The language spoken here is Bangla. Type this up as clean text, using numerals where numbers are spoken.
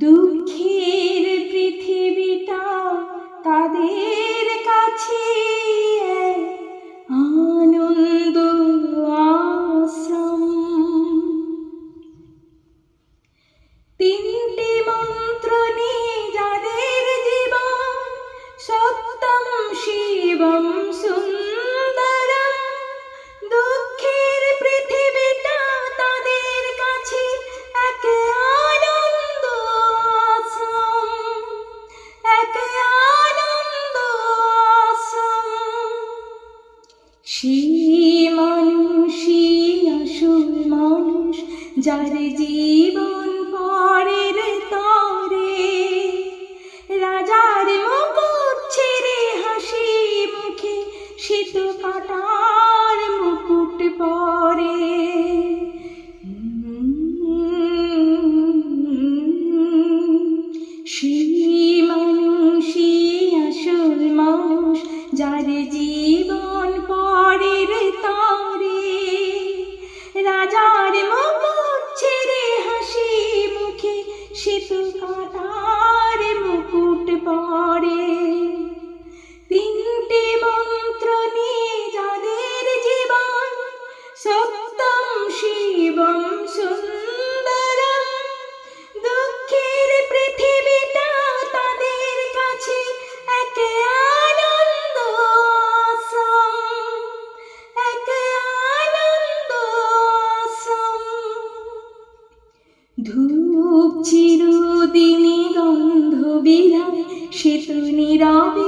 দুঃখের পৃথিবীটা তাদের কাছে আনন্দ আশ্রম। তিনটি মন্ত্র নিয়ে যাদের জীবন, সত্যম শিবম সুন্দরম। দুঃখের পৃথিবীটা তাদের কাছে এক আনন্দ আশ্রম, এক আনন্দ আশ্রম। সেই মানুষই আসল মানুষ, যার জীবন পরের তরে। রাজার মুকুট ছেড়ে হাসি মুখে শীত কাটার মুকুট পরে। সেই মানুষই আসল মানুষ, যার জীবন পরের তরে। রাজার মুকুট ছেড়ে হাসি মুখে শীত কাটার মুকুট পরে। তিনটি মন্ত্র নিয়ে যাদের জীবন, সত্যম শিবম সুন্দরম। দুঃখের পৃথিবীটা তাদের কাছে এক আনন্দ আশ্রম, এক আনন্দ আশ্রম। ধূপ চিরদিনই গন্ধ বিলায়, সে তো নীরবে